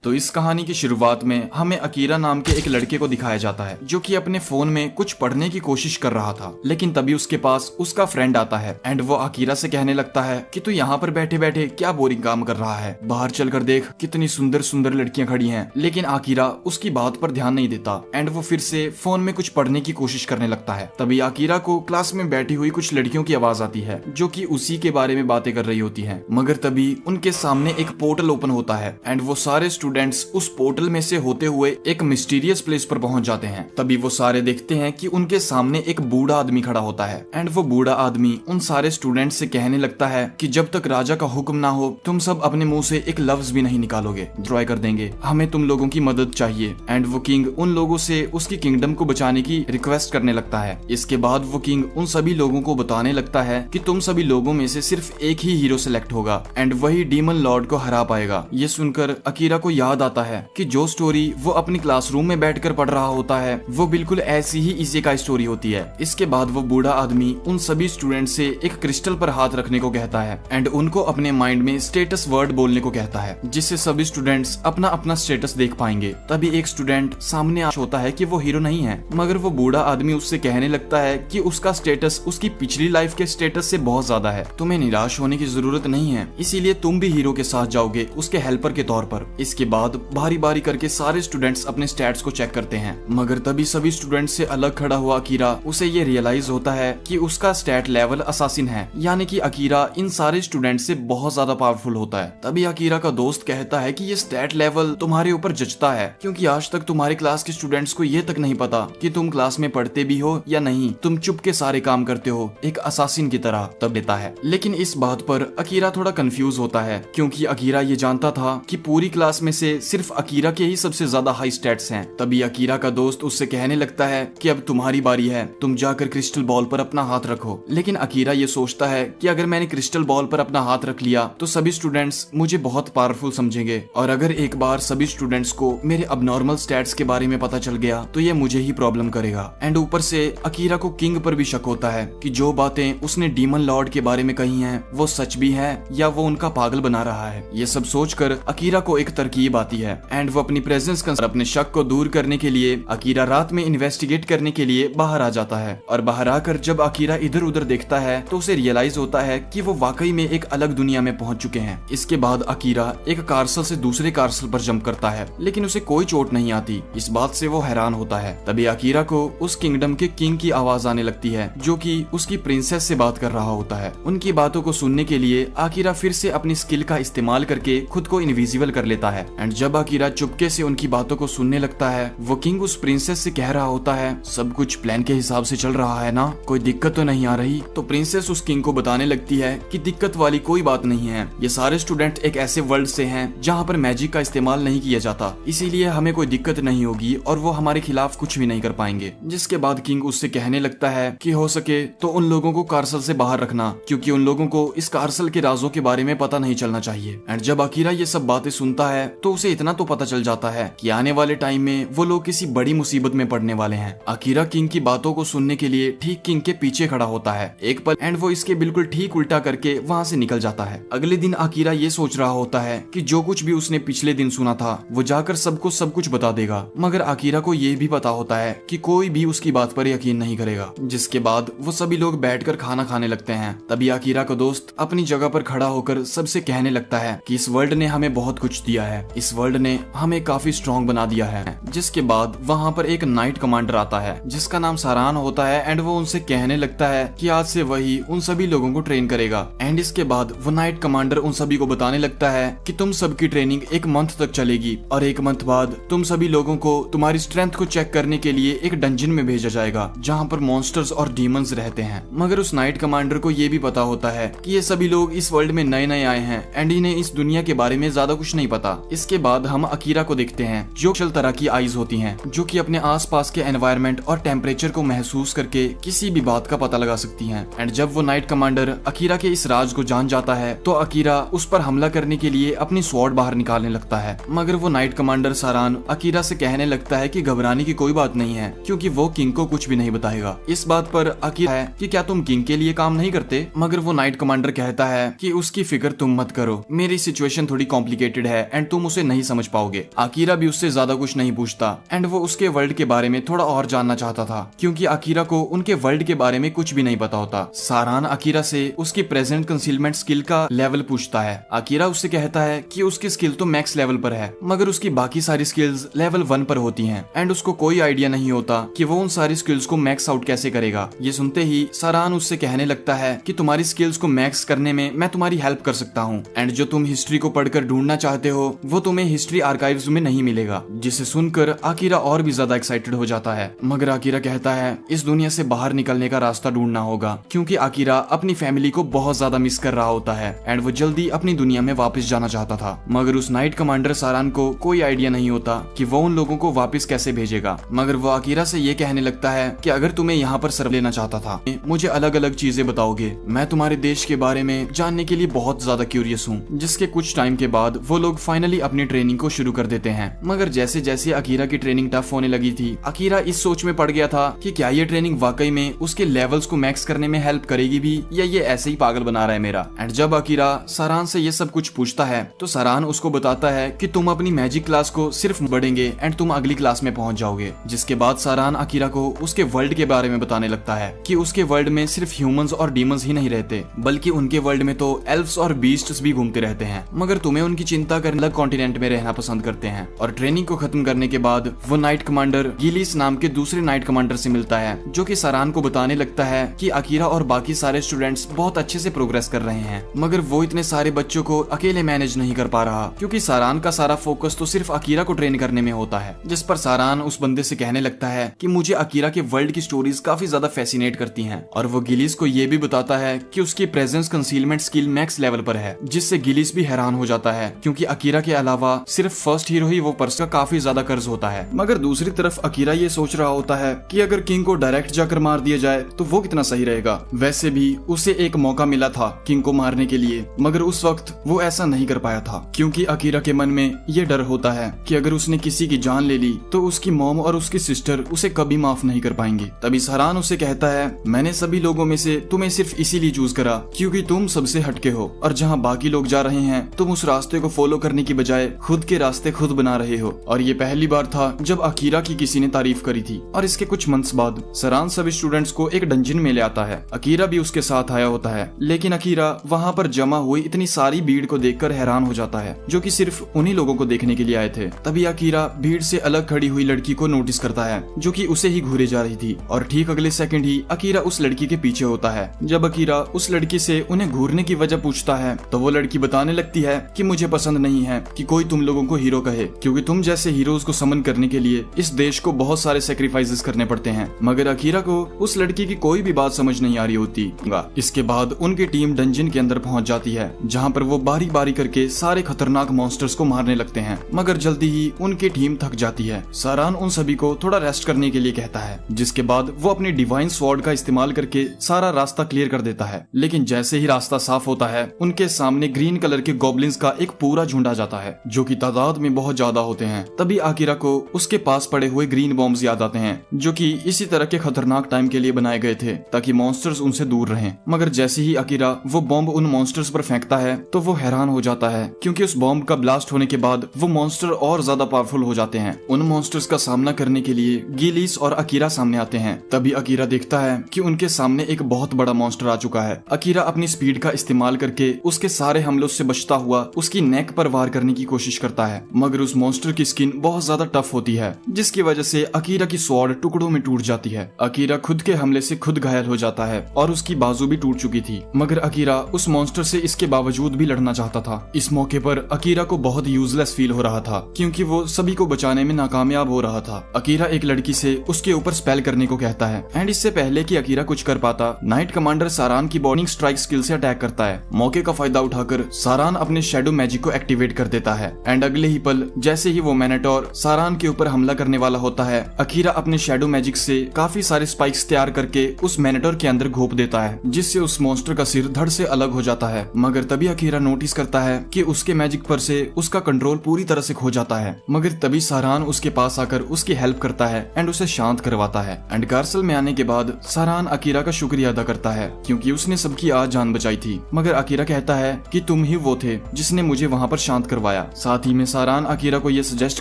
तो इस कहानी की शुरुआत में हमें अकीरा नाम के एक लड़के को दिखाया जाता है जो कि अपने फोन में कुछ पढ़ने की कोशिश कर रहा था, लेकिन तभी उसके पास उसका फ्रेंड आता है एंड वो अकीरा से कहने लगता है कि तू यहाँ पर बैठे बैठे क्या बोरिंग काम कर रहा है, बाहर चलकर देख कितनी सुंदर सुंदर लड़कियां खड़ी हैं। लेकिन अकीरा उसकी बात पर ध्यान नहीं देता एंड वो फिर से फोन में कुछ पढ़ने की कोशिश करने लगता है। तभी अकीरा को क्लास में बैठी हुई कुछ लड़कियों की आवाज आती है जो कि उसी के बारे में बातें कर रही होती हैं। मगर तभी उनके सामने एक पोर्टल ओपन होता है एंड वो सारे स्टूडेंट्स उस पोर्टल में से होते हुए एक मिस्टीरियस प्लेस पर पहुंच जाते हैं। तभी वो सारे देखते हैं कि उनके सामने एक बूढ़ा आदमी खड़ा होता है एंड वो बूढ़ा आदमी उन सारे स्टूडेंट्स से कहने लगता है कि जब तक राजा का हुक्म ना हो तुम सब अपने मुंह से एक लफ्ज भी नहीं निकालोगे, ड्रॉय कर देंगे, हमें तुम लोगों की मदद चाहिए। एंड वो किंग उन लोगों से उसकी किंगडम को बचाने की रिक्वेस्ट करने लगता है। इसके बाद वो किंग उन सभी लोगों को बताने लगता है कि तुम सभी लोगों में से सिर्फ एक ही हीरो सिलेक्ट होगा एंड वही डीमन लॉर्ड को हरा पाएगा। ये सुनकर अकीरा को याद आता है कि जो स्टोरी वो अपनी क्लासरूम में बैठकर पढ़ रहा होता है वो बिल्कुल ऐसी ही इसी का स्टोरी होती है। इसके बाद वो बूढ़ा आदमी उन सभी स्टूडेंट से एक क्रिस्टल पर हाथ रखने को कहता है एंड उनको अपने माइंड में स्टेटस वर्ड बोलने को कहता है जिससे सभी स्टूडेंट्स अपना अपना स्टेटस देख पाएंगे। तभी एक स्टूडेंट सामने होता है कि वो हीरो नहीं है, मगर वो बूढ़ा आदमी उससे कहने लगता है कि उसका स्टेटस उसकी पिछली लाइफ के स्टेटस से बहुत ज्यादा है, तुम्हें निराश होने की जरूरत नहीं है, इसीलिए तुम भी हीरो के साथ जाओगे उसके हेल्पर के तौर पर। इसके बाद बारी बारी करके सारे स्टूडेंट्स अपने स्टैट्स को चेक करते हैं, मगर तभी सभी स्टूडेंट्स से अलग खड़ा हुआ अकीरा उसे ये रियलाइज होता है कि उसका स्टैट लेवल असासिन है, यानी कि अकीरा इन सारे स्टूडेंट्स से बहुत ज्यादा पावरफुल होता है। तभी अकीरा का दोस्त कहता है कि ये स्टैट लेवल तुम्हारे ऊपर जचता है क्योंकि आज तक तुम्हारी क्लास के स्टूडेंट्स को ये तक नहीं पता कि तुम क्लास में पढ़ते भी हो या नहीं, तुम चुप के सारे काम करते हो एक असासिन की तरह। तब देता है, लेकिन इस बात पर अकीरा थोड़ा कंफ्यूज होता है क्योंकि अकीरा ये जानता था कि पूरी क्लास में से सिर्फ अकीरा के ही सबसे ज्यादा हाई स्टैट्स हैं। तभी अकीरा का दोस्त उससे कहने लगता है कि अब तुम्हारी बारी है, तुम जाकर क्रिस्टल बॉल पर अपना हाथ रखो। लेकिन अकीरा ये सोचता है कि अगर मैंने क्रिस्टल बॉल पर अपना हाथ रख लिया तो सभी स्टूडेंट्स मुझे बहुत पावरफुल समझेंगे और अगर एक बार सभी स्टूडेंट्स को मेरे अबनॉर्मल स्टैट्स के बारे में पता चल गया तो ये मुझे ही प्रॉब्लम करेगा। एंड ऊपर से अकीरा को किंग पर भी शक होता है कि जो बातें उसने डीमन लॉर्ड के बारे में कही हैं वो सच भी है या वो उनका पागल बना रहा है। ये सब सोचकर अकीरा को एक तरकीब आती है एंड वो अपनी प्रेजेंस का अपने शक को दूर करने के लिए अकीरा रात में इन्वेस्टिगेट करने के लिए बाहर आ जाता है। और बाहर आकर जब अकीरा इधर उधर देखता है तो उसे रियलाइज होता है कि वो वाकई में एक अलग दुनिया में पहुंच चुके हैं। इसके बाद अकीरा एक कार्सल से दूसरे कार्सल पर जंप करता है लेकिन उसे कोई चोट नहीं आती। इस बात से वो हैरान होता है। तभी अकीरा को उस किंगडम के किंग की आवाज आने लगती है जो कि उसकी प्रिंसेस से बात कर रहा होता है। उनकी बातों को सुनने के लिए अकीरा फिर से अपनी स्किल का इस्तेमाल करके खुद को इनविजिबल कर लेता है एंड जब अकीरा चुपके से उनकी बातों को सुनने लगता है वो किंग उस प्रिंसेस से कह रहा होता है सब कुछ प्लान के हिसाब से चल रहा है ना, कोई दिक्कत तो नहीं आ रही। तो प्रिंसेस उस किंग को बताने लगती है कि दिक्कत वाली कोई बात नहीं है, ये सारे स्टूडेंट एक ऐसे वर्ल्ड से हैं जहाँ पर मैजिक का इस्तेमाल नहीं किया जाता, इसीलिए हमें कोई दिक्कत नहीं होगी और वो हमारे खिलाफ कुछ भी नहीं कर पाएंगे। जिसके बाद किंग उससे कहने लगता है कि हो सके तो उन लोगों को कार्सल से बाहर रखना क्योंकि उन लोगों को इस कार्सल के राजों के बारे में पता नहीं चलना चाहिए। एंड जब अकीरा ये सब बातें सुनता है तो उसे इतना तो पता चल जाता है कि आने वाले टाइम में वो लोग किसी बड़ी मुसीबत में पड़ने वाले हैं। अकीरा किंग की बातों को सुनने के लिए ठीक किंग के पीछे खड़ा होता है एक पल एंड वो इसके बिल्कुल ठीक उल्टा करके वहाँ से निकल जाता है। अगले दिन अकीरा ये सोच रहा होता है कि जो कुछ भी उसने पिछले दिन सुना था वो जाकर सबको सब कुछ बता देगा, मगर अकीरा को ये भी पता होता है कि कोई भी उसकी बात पर यकीन नहीं करेगा। जिसके बाद वो सभी लोग बैठकर खाना खाने लगते हैं। तभी अकीरा का दोस्त अपनी जगह पर खड़ा होकर सबसे कहने लगता है कि इस वर्ल्ड ने हमें बहुत कुछ दिया है, इस वर्ल्ड ने हमें काफी स्ट्रॉन्ग बना दिया है। जिसके बाद वहाँ पर एक नाइट कमांडर आता है जिसका नाम सारान होता है एंड वो उनसे कहने लगता है कि आज से वही उन सभी लोगों को ट्रेन करेगा। एंड इसके बाद वो नाइट कमांडर उन सभी को बताने लगता है कि तुम सबकी ट्रेनिंग एक मंथ तक चलेगी और एक मंथ बाद तुम सभी लोगों को तुम्हारी स्ट्रेंथ को चेक करने के लिए एक डंजन में भेजा जाएगा जहाँ पर मॉन्स्टर्स और डीमंस रहते हैं। मगर उस नाइट कमांडर को ये भी पता होता है कि ये सभी लोग इस वर्ल्ड में नए नए आए हैं एंड इन्हें इस दुनिया के बारे में ज्यादा कुछ नहीं पता। इसके बाद हम अकीरा को देखते हैं जो चल तरह की आईज होती हैं जो कि अपने आसपास के एनवायरनमेंट और टेम्परेचर को महसूस करके किसी भी बात का पता लगा सकती हैं। एंड जब वो नाइट कमांडर अकीरा के इस राज को जान जाता है तो अकीरा उस पर हमला करने के लिए अपनी स्वॉर्ड बाहर निकालने लगता है, मगर वो नाइट कमांडर सारान अकीरा से कहने लगता है कि घबराने की कोई बात नहीं है क्योंकि वो किंग को कुछ भी नहीं बताएगा। इस बात पर अकीरा है कि क्या तुम किंग के लिए काम नहीं करते, मगर वो नाइट कमांडर कहता है कि उसकी फिक्र तुम मत करो, मेरी सिचुएशन थोड़ी कॉम्प्लिकेटेड है एंड तुम उसे नहीं समझ पाओगे। अकीरा भी उससे ज्यादा कुछ नहीं पूछता एंड वो उसके वर्ल्ड के बारे में थोड़ा और जानना चाहता था, क्योंकि अकीरा को उनके वर्ल्ड के बारे में कुछ भी नहीं पता होता। सारान अकीरा से उसकी प्रेजेंट कंसीलमेंट स्किल का लेवल पूछता है। अकीरा उससे कहता है कि उसकी स्किल तो मैक्स लेवल पर है, मगर उसकी बाकी सारी स्किल्स लेवल 1 पर होती हैं एंड उसको कोई आइडिया नहीं होता कि वो उन सारी स्किल्स को मैक्स आउट कैसे करेगा। ये सुनते ही सारान उससे कहने लगता है कि तुम्हारी स्किल्स को मैक्स करने में मैं तुम्हारी हेल्प कर सकता हूँ एंड जो तुम हिस्ट्री को पढ़कर ढूंढना चाहते हो वो तुम्हें हिस्ट्री आर्काइव्स में नहीं मिलेगा। जिसे सुनकर अकीरा और भी ज्यादा एक्साइटेड हो जाता है, मगर अकीरा कहता है इस दुनिया से बाहर निकलने का रास्ता ढूंढना होगा, क्योंकि अकीरा अपनी फैमिली को बहुत ज्यादा मिस कर रहा होता है एंड वो जल्दी अपनी दुनिया में वापस जाना चाहता था। मगर उस नाइट कमांडर सारान को कोई आइडिया नहीं होता कि वो उन लोगों को वापस कैसे भेजेगा। मगर वो अकीरा से ये कहने लगता है कि अगर तुम्हें यहाँ पर सर्व लेना चाहता था, मुझे अलग अलग चीजें बताओगे, मैं तुम्हारे देश के बारे में जानने के लिए बहुत ज्यादा क्यूरियस हूँ। जिसके कुछ टाइम के बाद वो लोग फाइनली अपनी ट्रेनिंग को शुरू कर देते हैं। मगर जैसे जैसे अकीरा की ट्रेनिंग टफ होने लगी थी, अकीरा इस सोच में पड़ गया था कि क्या ये ट्रेनिंग वाकई में उसके लेवल्स को मैक्स करने में हेल्प करेगी भी, या ये ऐसे ही पागल बना रहा है मेरा। एंड जब अकीरा सारान से ये सब कुछ पूछता है तो सारान उसको बताता है कि तुम अपनी मैजिक क्लास को सिर्फ बढ़ेंगे एंड तुम अगली क्लास में पहुंच जाओगे। जिसके बाद सारान अकीरा को उसके वर्ल्ड के बारे में बताने लगता है कि उसके वर्ल्ड में सिर्फ ह्यूमंस और डीमंस ही नहीं रहते, बल्कि उनके वर्ल्ड में तो एल्फ्स और बीस्ट्स भी घूमते रहते हैं, मगर तुम्हें उनकी चिंता कर अलग कॉन्टिनेंट में रहना पसंद करते हैं। और ट्रेनिंग को खत्म करने के बाद वो नाइट कमांडर गिलिस नाम के दूसरे नाइट कमांडर से मिलता है, जो कि सारान को बताने लगता है कि अकीरा और बाकी सारे स्टूडेंट्स बहुत अच्छे से प्रोग्रेस कर रहे हैं, मगर वो इतने सारे बच्चों को अकेले मैनेज नहीं कर पा रहा, क्योंकि सारान का सारा फोकस तो सिर्फ अकीरा को ट्रेन करने में होता है। जिस पर सारान उस बंदे से कहने लगता है कि मुझे अकीरा के वर्ल्ड की स्टोरीज काफी ज्यादा फैसिनेट करती हैं, और वो गिलिस को ये भी बताता है कि उसकी presence concealment skill max level पर है, जिससे गिलिस भी हैरान हो जाता है, क्योंकि अकीरा के अलावा सिर्फ फर्स्ट हीरो ही वो पर्स का काफी ज्यादा कर्ज होता है। मगर दूसरी तरफ अकीरा ये सोच रहा होता है कि अगर किंग को डायरेक्ट जाकर मार दिया जाए तो वो कितना सही रहेगा। वैसे भी उसे एक मौका मिला था किंग को मारने के लिए, मगर उस वक्त वो ऐसा नहीं कर पाया था, क्योंकि अकीरा के मन में ये डर होता है कि अगर उसने किसी की जान ले ली तो उसकी मॉम और उसकी सिस्टर उसे कभी माफ नहीं कर पाएंगी। तभी सारान उसे कहता है, मैंने सभी लोगों में से तुम्हें सिर्फ इसीलिए चूज करा क्योंकि तुम सबसे हटके हो, और जहाँ बाकी लोग जा रहे हैं तुम उस रास्ते को फॉलो करने की बजाय खुद के रास्ते खुद बना रहे हो। और ये पहली बार था जब अकीरा की किसी ने तारीफ करी थी। और इसके कुछ मंथ्स बाद सारान सभी स्टूडेंट्स को एक डंजन में ले आता है। अकीरा भी उसके साथ आया होता है, लेकिन अकीरा वहाँ पर जमा हुई इतनी सारी भीड़ को देखकर हैरान हो जाता है, जो कि सिर्फ उन्हीं लोगों को देखने के लिए आए थे। तभी अकीरा भीड़ से अलग खड़ी हुई लड़की को नोटिस करता है, जो कि उसे ही घूरे जा रही थी, और ठीक अगले सेकंड ही अकीरा उस लड़की के पीछे होता है। जब अकीरा उस लड़की से उन्हें घूरने की वजह पूछता है तो वो लड़की बताने लगती है कि मुझे पसंद नहीं है कि कोई तुम लोगों को हीरो कहे, क्योंकि तुम जैसे हीरोज को समन करने के लिए इस देश को बहुत सारे सेक्रीफाइसेस करने पड़ते हैं। मगर अकीरा को उस लड़की की कोई भी बात समझ नहीं आ रही होती। इसके बाद उनकी टीम डंजन के अंदर पहुंच जाती है, जहां पर वो बारी बारी करके सारे खतरनाक मॉन्स्टर्स को मारने लगते हैं, मगर जल्दी ही उनकी टीम थक जाती है। सारान उन सभी को थोड़ा रेस्ट करने के लिए कहता है, जिसके बाद वो अपनी डिवाइन स्वॉर्ड का इस्तेमाल करके सारा रास्ता क्लियर कर देता है। लेकिन जैसे ही रास्ता साफ होता है, उनके सामने ग्रीन कलर के गॉब्लिन्स का एक पूरा झुंड आ जाता है, जो कि तादाद में बहुत ज्यादा होते हैं। तभी अकीरा को उसके पास पड़े हुए ग्रीन बॉम्ब्स याद आते हैं, जो कि इसी तरह के खतरनाक टाइम के लिए बनाए गए थे ताकि मॉन्स्टर्स उनसे दूर रहें। मगर जैसे ही अकीरा वो बॉम्ब उन मॉन्स्टर्स पर फेंकता है तो वो हैरान हो जाता है, क्योंकि उस बॉम्ब का ब्लास्ट होने के बाद वो मॉन्स्टर और ज्यादा पावरफुल हो जाते हैं। उन मॉन्स्टर्स का सामना करने के लिए गिलिस और अकीरा सामने आते हैं। तभी अकीरा देखता है कि उनके सामने एक बहुत बड़ा मॉन्स्टर आ चुका है। अकीरा अपनी स्पीड का इस्तेमाल करके उसके सारे हमलों से बचता हुआ उसकी नेक पर वार करने की कोशिश करता है, मगर उस मॉन्स्टर की स्किन बहुत ज्यादा टफ होती है, जिसकी वजह से अकीरा की स्वॉर्ड टुकड़ों में टूट जाती है। अकीरा खुद के हमले से खुद घायल हो जाता है और उसकी बाजू भी टूट चुकी थी, मगर अकीरा उस मॉन्स्टर से इसके बावजूद भी लड़ना चाहता था। इस मौके पर अकीरा को बहुत यूजलेस फील हो रहा था, क्योंकि वो सभी को बचाने में नाकामयाब हो रहा था। अकीरा एक लड़की से उसके ऊपर स्पेल करने को कहता है, एंड इससे पहले कि अकीरा कुछ कर पाता, नाइट कमांडर सारान की बॉर्निंग स्ट्राइक स्किल से अटैक करता है। मौके का फायदा उठाकर सारान अपने शैडो मैजिक को एक्टिवेट कर देता है, एंड अगले ही पल जैसे ही वो मैनेटोर सारान के ऊपर हमला करने वाला होता है, अकीरा अपने शैडो मैजिक से काफी सारे स्पाइक्स तैयार करके उस मैनेटोर के अंदर घोप देता है, जिससे उस मॉन्स्टर का सिर धड़ से अलग हो जाता है। मगर तभी अकीरा नोटिस करता है कि उसके मैजिक पर से उसका कंट्रोल पूरी तरह से खो जाता है। मगर तभी सारान उसके पास आकर उसकी हेल्प करता है एंड उसे शांत करवाता है। एंड कार्सल में आने के बाद सारान अकीरा का शुक्रिया अदा करता है, क्योंकि उसने सबकी आज जान बचाई थी। मगर अकीरा कहता है कि तुम ही वो थे जिसने मुझे वहाँ पर शांत करवाया, बताया। साथ ही में सारान अकीरा को ये सजेस्ट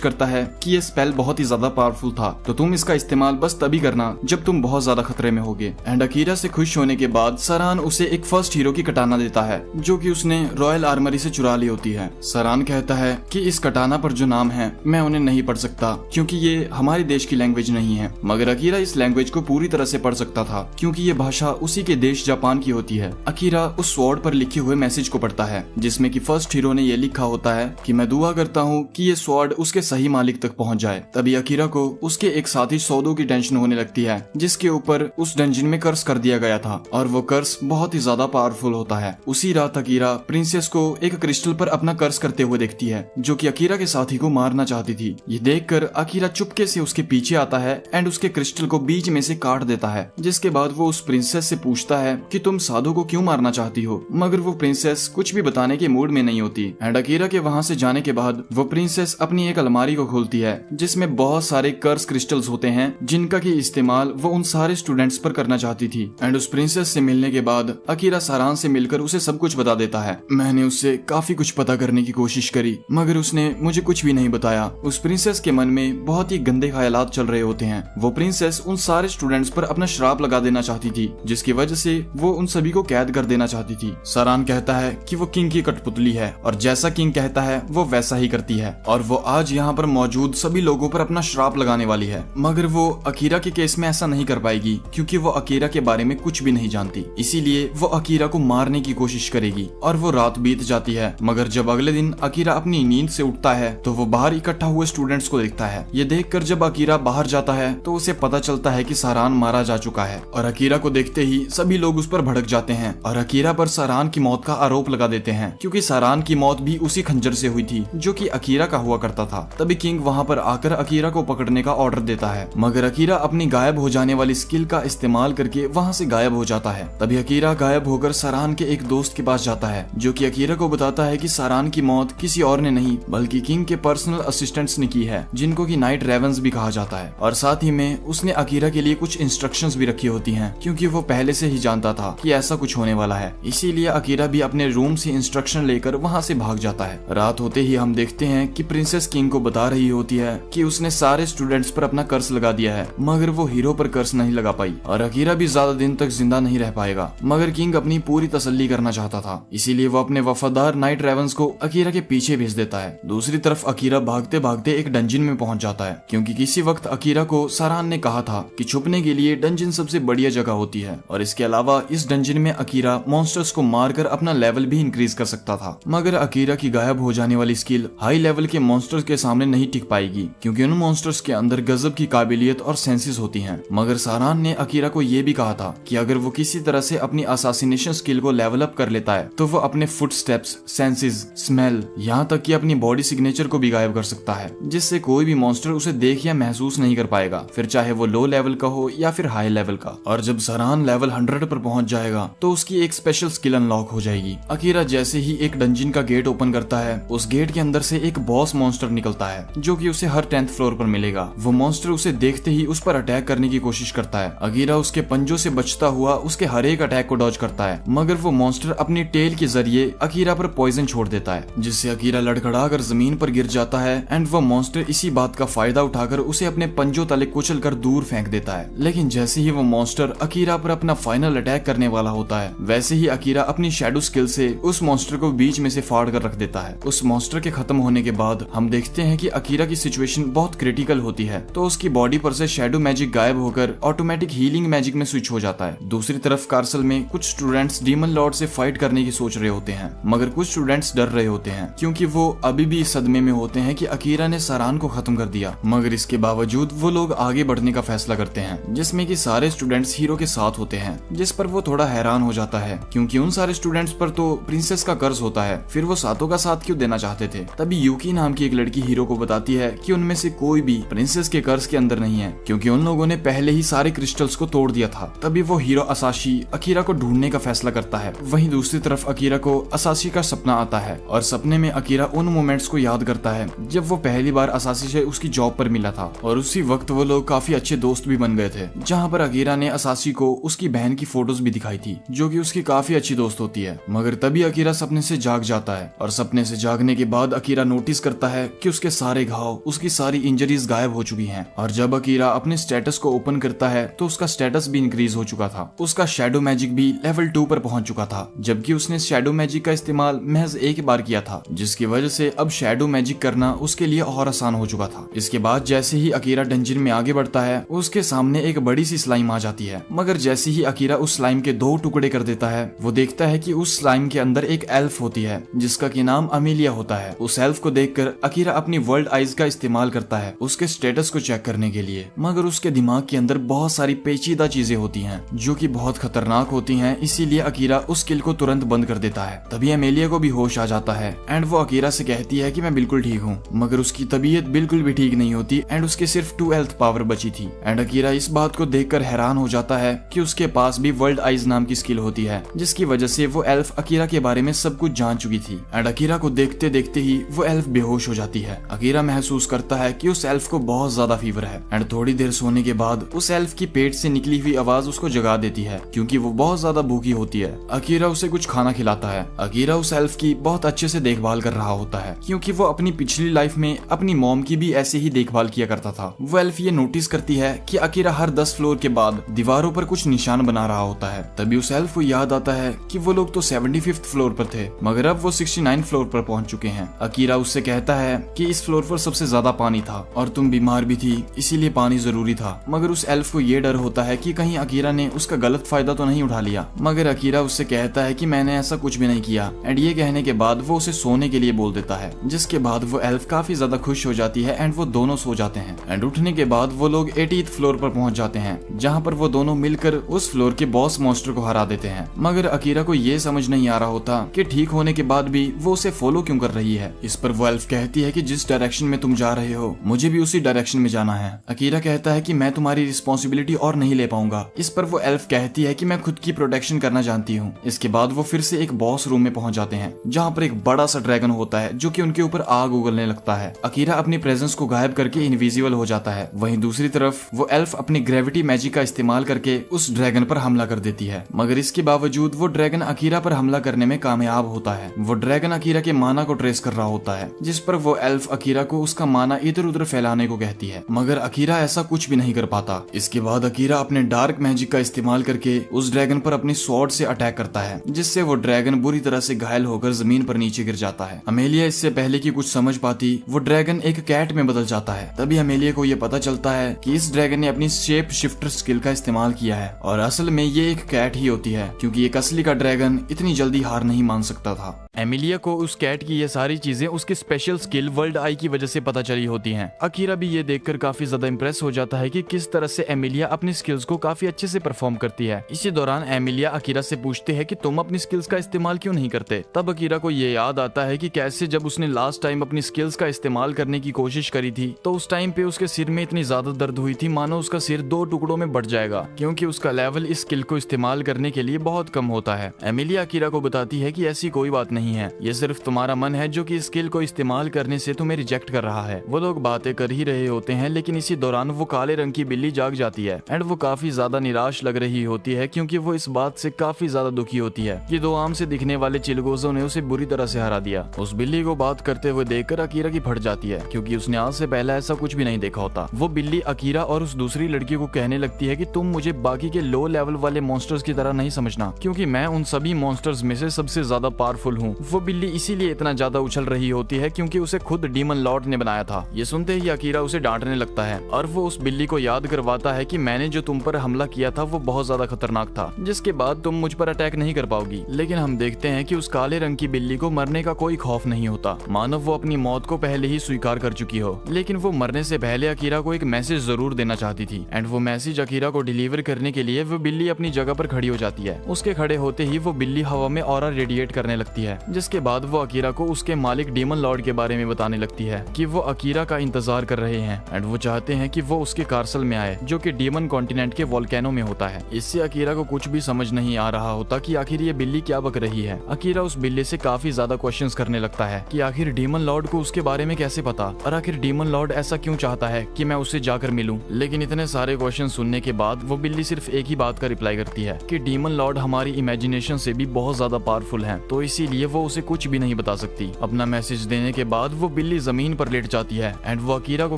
करता है कि ये स्पेल बहुत ही ज्यादा पावरफुल था, तो तुम इसका इस्तेमाल बस तभी करना जब तुम बहुत ज्यादा खतरे में होगे। एंड अकीरा से खुश होने के बाद सारान उसे एक फर्स्ट हीरो की कटाना देता है जो कि उसने रॉयल आर्मरी से चुरा ली होती है। सारान कहता है कि इस कटाना पर जो नाम है मैं उन्हें नहीं पढ़ सकता क्योंकि ये हमारे देश की लैंग्वेज नहीं है, मगर अकीरा इस लैंग्वेज को पूरी तरह से पढ़ सकता था क्योंकि ये भाषा उसी के देश जापान की होती है। अकीरा उस स्वॉर्ड पर लिखे हुए मैसेज को पढ़ता है जिसमें कि फर्स्ट हीरो ने ये लिखा होता है कि मैं दुआ करता हूँ कि ये स्वॉर्ड उसके सही मालिक तक पहुँच जाए। तभी अकीरा को उसके एक साथी सौदो की टेंशन होने लगती है जिसके ऊपर उस डंजन में कर्स कर दिया गया था और वो कर्स बहुत ही ज्यादा पावरफुल होता है। उसी रात अकीरा प्रिंसेस को एक क्रिस्टल पर अपना कर्स करते हुए देखती है जो कि अकीरा के साथी को मारना चाहती थी। ये देखकर अकीरा चुपके से उसके पीछे आता है एंड उसके क्रिस्टल को बीच में से काट देता है, जिसके बाद वो उस प्रिंसेस से पूछता है कि तुम साधु को क्यों मारना चाहती हो, मगर वो प्रिंसेस कुछ भी बताने के मूड में नहीं होती। एंड अकीरा के वहाँ से जाने के बाद वो प्रिंसेस अपनी एक अलमारी को खोलती है जिसमें बहुत सारे कर्स क्रिस्टल्स होते हैं जिनका की इस्तेमाल वो उन सारे स्टूडेंट्स पर करना चाहती थी। एंड उस प्रिंसेस से मिलने के बाद अकीरा सारान से मिलकर उसे सब कुछ बता देता है। मैंने उससे काफी कुछ पता करने की कोशिश करी मगर उसने मुझे कुछ भी नहीं बताया। उस प्रिंसेस के मन में बहुत ही गंदे ख्यालात चल रहे होते हैं। वो प्रिंसेस उन सारे स्टूडेंट्स पर अपना श्राप लगा देना चाहती थी जिसकी वजह से वो उन सभी को कैद कर देना चाहती थी। सारान कहता है कि वो किंग की कठपुतली है और जैसा किंग कहता है वो वैसा ही करती है और वो आज यहाँ पर मौजूद सभी लोगों पर अपना श्राप लगाने वाली है, मगर वो अकीरा के केस में ऐसा नहीं कर पाएगी क्योंकि वो अकीरा के बारे में कुछ भी नहीं जानती। इसीलिए वो अकीरा को मारने की कोशिश करेगी और वो रात बीत जाती है। मगर जब अगले दिन अकीरा अपनी नींद से उठता है तो वो बाहर इकट्ठा हुए स्टूडेंट्स को देखता है। ये देखकर जब अकीरा बाहर जाता है तो उसे पता चलता है कि सारान मारा जा चुका है और अकीरा को देखते ही सभी लोग उस पर भड़क जाते हैं और अकीरा पर सारान की मौत का आरोप लगा देते हैं क्योंकि सारान की मौत भी उसी खंजर से हुई थी जो कि अकीरा का हुआ करता था। तभी किंग वहाँ पर आकर अकीरा को पकड़ने का ऑर्डर देता है, मगर अकीरा अपनी गायब हो जाने वाली स्किल का इस्तेमाल करके वहाँ से गायब हो जाता है। तभी अकीरा गायब होकर सारान के एक दोस्त के पास जाता है जो कि अकीरा को बताता है कि सारान की मौत किसी और ने नहीं बल्कि किंग के पर्सनल असिस्टेंट्स ने की है जिनको कि नाइट रेवंस भी कहा जाता है। और साथ ही में उसने अकीरा के लिए कुछ इंस्ट्रक्शंस भी रखी होती हैं क्योंकि वो पहले से ही जानता था कि ऐसा कुछ होने वाला है। इसीलिए अकीरा भी अपने रूम से इंस्ट्रक्शन लेकर वहाँ से भाग जाता है। रात होते ही हम देखते हैं कि प्रिंसेस किंग को बता रही होती है कि उसने सारे स्टूडेंट्स पर अपना कर्स लगा दिया है, मगर वो हीरो पर कर्स नहीं लगा पाई और अकीरा भी ज्यादा दिन तक जिंदा नहीं रह पाएगा। मगर किंग अपनी पूरी तसल्ली करना चाहता था, इसीलिए वो अपने वफादार नाइट रेवंस को अकीरा के पीछे भेज देता है। दूसरी तरफ अकीरा भागते भागते एक डंजन में पहुंच जाता है क्योंकि किसी वक्त अकीरा को सारान ने कहा था कि छुपने के लिए डंजन सबसे बढ़िया जगह होती है और इसके अलावा इस डंजन में अकीरा मॉन्स्टर्स को मारकर अपना लेवल भी इंक्रीज कर सकता था। मगर अकीरा की गायब हो जाने वाली स्किल हाई लेवल के मॉन्स्टर्स के सामने नहीं टिक पाएगी क्योंकि उन मॉन्स्टर्स के अंदर गजब की काबिलियत और सेंसेस होती हैं। मगर सारान ने अकीरा को यह भी कहा था कि अगर वो किसी तरह से अपनी असासिनेशन स्किल को लेवल अप कर लेता है तो वो अपने फुट स्टेप्स, सेंसेस, स्मेल, यहाँ तक कि अपनी बॉडी सिग्नेचर को भी गायब कर सकता है जिससे कोई भी मॉन्स्टर उसे देख या महसूस नहीं कर पाएगा, फिर चाहे वो लो लेवल का हो या फिर हाई लेवल का। और जब सारान लेवल 100 पर पहुंच जाएगा तो उसकी एक स्पेशल स्किल अनलॉक हो जाएगी। अकीरा जैसे ही एक डंजन का गेट ओपन करता है उस गेट के अंदर से एक बॉस मॉन्स्टर निकलता है जो कि उसे हर 10th फ्लोर पर मिलेगा। वो मॉन्स्टर उसे देखते ही उस पर अटैक करने की कोशिश करता है। अकीरा उसके पंजों से बचता हुआ उसके हर एक अटैक को डॉज करता है, मगर वो मॉन्स्टर अपनी टेल के जरिए अकीरा पर पॉइजन छोड़ देता है जिससे अकीरा लड़खड़ाकर जमीन पर गिर जाता है एंड वो मॉन्स्टर इसी बात का फायदा उठाकर उसे अपने पंजों तले कुचल कर दूर फेंक देता है। लेकिन जैसे ही वो मॉन्स्टर अकीरा पर अपना फाइनल अटैक करने वाला होता है वैसे ही अकीरा अपनी शैडो स्किल से उस मॉन्स्टर को बीच में से फाड़ कर रख देता है। उस मॉन्स्टर के खत्म होने के बाद हम देखते हैं कि अकीरा की सिचुएशन बहुत क्रिटिकल होती है तो उसकी बॉडी पर से शैडो मैजिक गायब होकर ऑटोमेटिक हीलिंग मैजिक में स्विच हो जाता है। दूसरी तरफ कार्सल में कुछ स्टूडेंट्स डीमन लॉर्ड से फाइट करने की सोच रहे होते हैं, मगर कुछ स्टूडेंट्स डर रहे होते हैं क्योंकि वो अभी भी इस सदमे में होते हैं कि अकीरा ने सारान को खत्म कर दिया। मगर इसके बावजूद वो लोग आगे बढ़ने का फैसला करते हैं जिसमें कि सारे स्टूडेंट्स हीरो के साथ होते हैं, जिस पर वो थोड़ा हैरान हो जाता है क्योंकि उन सारे स्टूडेंट्स पर तो प्रिंसेस का कर्ज होता है, फिर वो सातों का साथ क्यों देना चाहते थे। तभी यूकी नाम की एक लड़की हीरो को बताती है कि उनमें से कोई भी प्रिंसेस के कर्ज के अंदर नहीं है क्योंकि उन लोगों ने पहले ही सारे क्रिस्टल्स को तोड़ दिया था। तभी वो हीरो असाशी अकीरा को ढूंढने का फैसला करता है। वहीं दूसरी तरफ अकीरा को असाशी का सपना आता है और सपने में अकीरा उन मोमेंट्स को याद करता है जब वो पहली बार असाशी से उसकी जॉब पर मिला था और उसी वक्त वो लोग काफी अच्छे दोस्त भी बन गए थे, जहाँ पर अकीरा ने असाशी को उसकी बहन की फोटोज भी दिखाई थी जो कि उसकी काफी अच्छी दोस्त होती है। मगर तभी अकीरा सपने से जाग जाता है और सपने से जागने करने के बाद अकीरा नोटिस करता है कि उसके सारे घाव, उसकी सारी इंजरीज गायब हो चुकी हैं। और जब अकीरा अपने स्टेटस को ओपन करता है तो उसका स्टेटस भी इंक्रीज हो चुका था। उसका शैडो मैजिक भी लेवल 2 पर पहुंच चुका था, जबकि उसने शैडो मैजिक का इस्तेमाल महज एक बार किया था, जिसकी वजह से अब शैडो मैजिक करना उसके लिए और आसान हो चुका था। इसके बाद जैसे ही अकीरा डंजन में आगे बढ़ता है, उसके सामने एक बड़ी सी स्लाइम आ जाती है। मगर जैसे ही अकीरा उस स्लाइम के 2 टुकड़े कर देता है, वो देखता है कि उस स्लाइम के अंदर एक एल्फ होती है, जिसका की नाम अमेलिया होता है। उस एल्फ को देखकर अकीरा अपनी वर्ल्ड आइज का इस्तेमाल करता है उसके स्टेटस को चेक करने के लिए। मगर उसके दिमाग के अंदर बहुत सारी पेचीदा चीजें होती हैं जो कि बहुत खतरनाक होती हैं, इसीलिए अकीरा उस स्किल को तुरंत बंद कर देता है। तभी अमेलिया को भी होश आ जाता है एंड वो अकीरा से कहती है कि मैं बिल्कुल ठीक हूँ। मगर उसकी तबीयत बिल्कुल भी ठीक नहीं होती एंड उसके सिर्फ 2 हेल्थ पावर बची थी। एंड अकीरा इस बात को देखकर हैरान हो जाता है कि उसके पास भी वर्ल्ड आइज नाम की स्किल होती है, जिसकी वजह से वो एल्फ अकीरा के बारे में सब कुछ जान चुकी थी। एंड अकीरा को देखते देखते ही वो एल्फ बेहोश हो जाती है। अकीरा महसूस करता है कि उस एल्फ को बहुत ज्यादा फीवर है एंड थोड़ी देर सोने के बाद उस एल्फ की पेट से निकली हुई आवाज उसको जगा देती है, क्योंकि वो बहुत ज्यादा भूखी होती है। अकीरा उसे कुछ खाना खिलाता है। अकीरा उस एल्फ की बहुत अच्छे से देखभाल कर रहा होता है, क्योंकि वो अपनी पिछली लाइफ में अपनी मॉम की भी ऐसे ही देखभाल किया करता था। वो एल्फ ये नोटिस करती है कि अकीरा हर 10 फ्लोर के बाद दीवारों पर कुछ निशान बना रहा होता है। तभी उस एल्फ को याद आता है कि वो लोग तो 75th फ्लोर पर थे, मगर अब वो 69 फ्लोर पर पहुंच चुके हैं। अकीरा उससे कहता है कि इस फ्लोर पर सबसे ज्यादा पानी था और तुम बीमार भी थी, इसीलिए पानी जरूरी था। मगर उस एल्फ को ये डर होता है कि कहीं अकीरा ने उसका गलत फायदा तो नहीं उठा लिया। मगर अकीरा उससे कहता है कि मैंने ऐसा कुछ भी नहीं किया। एंड ये कहने के बाद वो उसे सोने के लिए बोल देता है, जिसके बाद वो एल्फ काफी ज्यादा खुश हो जाती है एंड वो दोनों सो जाते हैं। एंड उठने के बाद वो लोग 80th फ्लोर पर पहुंच जाते हैं, जहाँ पर वो दोनों मिलकर उस फ्लोर के बॉस मॉन्स्टर को हरा देते हैं। मगर अकीरा को ये समझ नहीं आ रहा होता कि ठीक होने के बाद भी वो उसे फॉलो क्यों कर रही है। इस पर वो एल्फ कहती है कि जिस डायरेक्शन में तुम जा रहे हो मुझे भी उसी डायरेक्शन में जाना है। अकीरा कहता है कि मैं तुम्हारी रिस्पॉन्सिबिलिटी और नहीं ले पाऊंगा। इस पर वो एल्फ कहती है कि मैं खुद की प्रोटेक्शन करना जानती हूँ। इसके बाद वो फिर से एक बॉस रूम में पहुंच जाते हैं, जहाँ पर एक बड़ा सा ड्रैगन होता है जो कि उनके ऊपर आग उगलने लगता है। अकीरा अपनी प्रेजेंस को गायब करके इनविजिबल हो जाता है। वहीं दूसरी तरफ वो एल्फ अपनी ग्रेविटी मैजिक का इस्तेमाल करके उस ड्रैगन पर हमला कर देती है। मगर इसके बावजूद वो ड्रैगन अकीरा पर हमला करने में कामयाब होता है। वो ड्रैगन अकीरा के माना को ट्रेस कर रहा होता है, जिस पर वो एल्फ अकीरा को उसका माना इधर उधर फैलाने को कहती है। मगर अकीरा ऐसा कुछ भी नहीं कर पाता। इसके बाद अकीरा अपने डार्क मैजिक का इस्तेमाल करके उस ड्रैगन पर अपनी स्वॉर्ड से अटैक करता है, जिससे वो ड्रैगन बुरी तरह से घायल होकर जमीन पर नीचे गिर जाता है। अमेलिया इससे पहले कि कुछ समझ पाती, वो ड्रैगन एक कैट में बदल जाता है। तभी अमेलिया को ये पता चलता है कि इस ड्रैगन ने अपनी शेप शिफ्टर स्किल का इस्तेमाल किया है और असल में ये एक कैट ही होती है, क्योंकि एक असली का ड्रैगन इतनी जल्दी हार नहीं मान सकता था। एमिलिया को उस कैट की ये सारी चीजें उसकी स्पेशल स्किल वर्ल्ड आई की वजह से पता चली होती हैं। अकीरा भी ये देखकर काफी ज्यादा इंप्रेस हो जाता है कि किस तरह से एमिलिया अपनी स्किल्स को काफी अच्छे से परफॉर्म करती है। इसी दौरान एमिलिया अकीरा से पूछते हैं कि तुम अपनी स्किल्स का इस्तेमाल क्यों नहीं करते। तब अकीरा को ये याद आता है कि कैसे जब उसने लास्ट टाइम अपनी स्किल्स का इस्तेमाल करने की कोशिश करी थी, तो उस टाइम पे उसके सिर में इतनी ज्यादा दर्द हुई थी मानो उसका सिर 2 टुकड़ों में बढ़ जाएगा, क्योंकि उसका लेवल इस स्किल को इस्तेमाल करने के लिए बहुत कम होता है। एमिलिया अकीरा को बताती है कि ऐसी कोई बात नहीं है, ये सिर्फ तुम्हारा मन है जो कि स्किल को इस्तेमाल करने से तुम्हें रिजेक्ट कर रहा है। वो लोग बातें कर ही रहे होते हैं, लेकिन इसी दौरान वो काले रंग की बिल्ली जाग जाती है एंड वो काफी ज्यादा निराश लग रही होती है, क्योंकि वो इस बात से काफी ज्यादा दुखी होती है कि 2 आम से दिखने वाले चिलगोजों ने उसे बुरी तरह से हरा दिया। उस बिल्ली को बात करते हुए देखकर अकीरा की फट जाती है, क्योंकि उसने आज से पहले ऐसा कुछ भी नहीं देखा होता। वो बिल्ली अकीरा और उस दूसरी लड़की को कहने लगती है कि तुम मुझे बाकी के लो लेवल वाले मॉन्स्टर्स की तरह नहीं समझना, क्योंकि मैं उन सभी मॉन्स्टर्स में से सबसे ज्यादा पावरफुल हूँ। वो बिल्ली इसीलिए इतना ज्यादा उछल रही होती है क्योंकि उसे खुद डीमन लॉर्ड ने बनाया था। ये सुनते ही अकीरा उसे डांटने लगता है और वो उस बिल्ली को याद करवाता है कि मैंने जो तुम पर हमला किया था वो बहुत ज्यादा खतरनाक था, जिसके बाद तुम मुझ पर अटैक नहीं कर पाओगी। लेकिन हम देखते हैं कि उस काले रंग की बिल्ली को मरने का कोई खौफ नहीं होता, मानो वो अपनी मौत को पहले ही स्वीकार कर चुकी हो। लेकिन वो मरने से पहले अकीरा को एक मैसेज जरूर देना चाहती थी एंड वो मैसेज अकीरा को डिलीवर करने के लिए वो बिल्ली अपनी जगह पर खड़ी हो जाती है। उसके खड़े होते ही वो बिल्ली हवा में ऑरा रेडिएट करने लगती है, जिसके बाद वो अकीरा को उसके मालिक डीमन लॉर्ड के बारे में बताने लगती है कि वो अकीरा का इंतजार कर रहे हैं एंड वो चाहते हैं कि वो उसके कार्सल में आए, जो कि डीमन कॉन्टिनेंट के वोल्केनो में होता है। इससे अकीरा को कुछ भी समझ नहीं आ रहा होता कि आखिर ये बिल्ली क्या बक रही है। अकीरा उस बिल्ली से काफी ज्यादा क्वेश्चंस करने लगता है कि आखिर डीमन लॉर्ड को उसके बारे में कैसे पता, और आखिर डीमन लॉर्ड ऐसा क्यों चाहता है कि मैं उससे जाकर मिलूं। लेकिन इतने सारे क्वेश्चन सुनने के बाद वो बिल्ली सिर्फ एक ही बात का रिप्लाई करती है कि डीमन लॉर्ड हमारी इमेजिनेशन से भी बहुत ज्यादा पावरफुल है, तो इसीलिए वो उसे कुछ भी नहीं बता सकती। अपना मैसेज देने के बाद वो बिल्ली जमीन पर लेट जाती है एंड वो अकीरा को